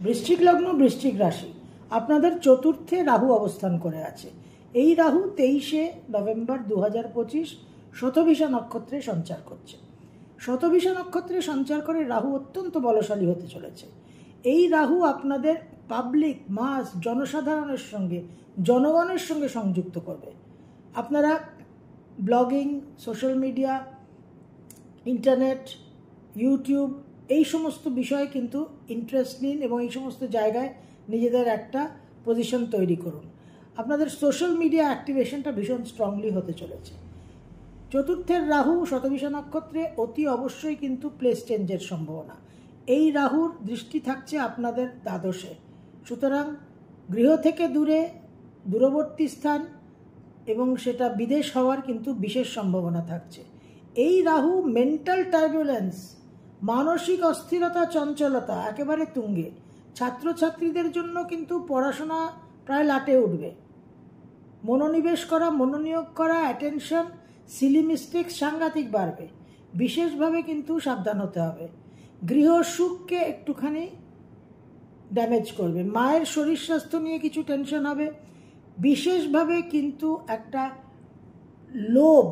বৃশ্চিক লগ্ন, বৃশ্চিক রাশি, আপনাদের চতুর্থে রাহু অবস্থান করে আছে। এই রাহু 23শে নভেম্বর 2025 শতভিষা নক্ষত্রে সঞ্চার করছে। শতভিষা নক্ষত্রে সঞ্চার করে রাহু অত্যন্ত বলশালী হতে চলেছে। এই রাহু আপনাদের পাবলিক মাস জনসাধারণের সঙ্গে, জনগণের সঙ্গে সংযুক্ত করবে। আপনারা blogging, social media, internet, YouTube এই সমস্ত বিষয়ে কিন্তু ইন্টারেস্ট নিন এবং এই সমস্ত জায়গায় নিজেদের একটা পজিশন তৈরি করুন। আপনাদের সোশ্যাল মিডিয়া অ্যাক্টিভেশনটা ভীষণ স্ট্রংলি হতে চলেছে। চতুর্থের রাহু শতভিষা নক্ষত্রে অতি অবশ্যই কিন্তু প্লেস চেঞ্জের সম্ভাবনা। এই রাহুর দৃষ্টি থাকছে আপনাদের দ্বাদশে, সুতরাং গৃহ থেকে দূরে, দূরবর্তী স্থান এবং সেটা বিদেশ হওয়ার কিন্তু বিশেষ সম্ভাবনা থাকছে। এই রাহু মেন্টাল টার্বুলেন্স, মানসিক অস্থিরতা, চঞ্চলতা একেবারে তুঙ্গে। ছাত্রছাত্রীদের জন্য কিন্তু পড়াশোনা প্রায় লাটে উঠবে। মনোনিবেশ করা, মনোনিয়োগ করা, অ্যাটেনশন, সিলি মিস্টেক্স সাংঘাতিক বাড়বে। বিশেষভাবে কিন্তু সাবধান হতে হবে। গৃহ সুখকে একটুখানি ড্যামেজ করবে। মায়ের শরীর স্বাস্থ্য নিয়ে কিছু টেনশন হবে। বিশেষভাবে কিন্তু একটা লোভ,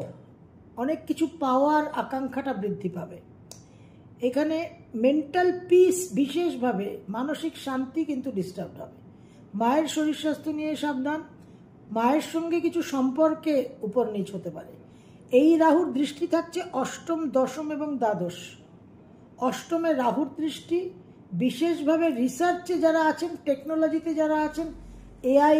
অনেক কিছু পাওয়ার আকাঙ্ক্ষাটা বৃদ্ধি পাবে। এখানে মেন্টাল পিস, বিশেষভাবে মানসিক শান্তি কিন্তু ডিস্টার্ব হবে। মায়ের শরীর স্বাস্থ্য নিয়ে সাবধান। মায়ের সঙ্গে কিছু সম্পর্কে উপর নিচ হতে পারে। এই রাহুর দৃষ্টি থাকছে অষ্টম, দশম এবং দ্বাদশ। অষ্টমে রাহুর দৃষ্টি বিশেষভাবে রিসার্চে যারা আছেন, টেকনোলজিতে যারা আছেন, এআই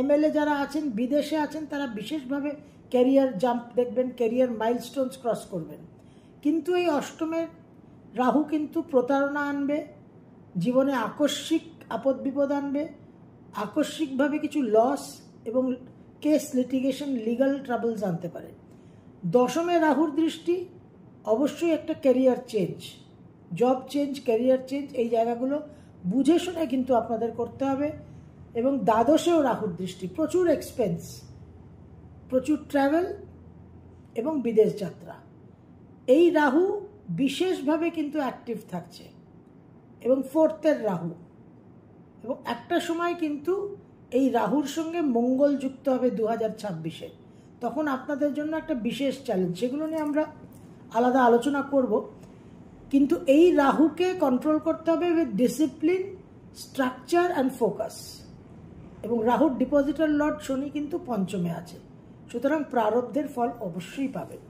এমএলএ যারা আছেন, বিদেশে আছেন, তারা বিশেষভাবে ক্যারিয়ার জাম্প দেখবেন, ক্যারিয়ার মাইলস্টোনস ক্রস করবেন। কিন্তু এই অষ্টমের রাহু কিন্তু প্রতারণা আনবে, জীবনে আকস্মিক আপদ বিপদ আনবে, আকস্মিকভাবে কিছু লস এবং কেস, লিটিগেশন, লিগাল ট্রাবলস আনতে পারে। দশমে রাহুর দৃষ্টি অবশ্যই একটা career change, job change, career change, এই জায়গাগুলো বুঝে শুনে কিন্তু আপনাদের করতে হবে। এবং দ্বাদশেও রাহুর দৃষ্টি, প্রচুর এক্সপেন্স, প্রচুর ট্রাভেল এবং বিদেশ যাত্রা। এই রাহু বিশেষভাবে কিন্তু অ্যাক্টিভ থাকছে। এবং ফোর্থের রাহু, এবং একটা সময় কিন্তু এই রাহুর সঙ্গে মঙ্গল যুক্ত হবে 2026-এ। তখন আপনাদের জন্য একটা বিশেষ চ্যালেঞ্জ, সেগুলো নিয়ে আমরা আলাদা আলোচনা করব। কিন্তু এই রাহুকে কন্ট্রোল করতে হবে with discipline, structure and focus. এবং রাহুর ডিপোজিটার লর্ড শনি কিন্তু পঞ্চমে আছে, সুতরাং প্রারব্ধের ফল অবশ্যই পাবেন।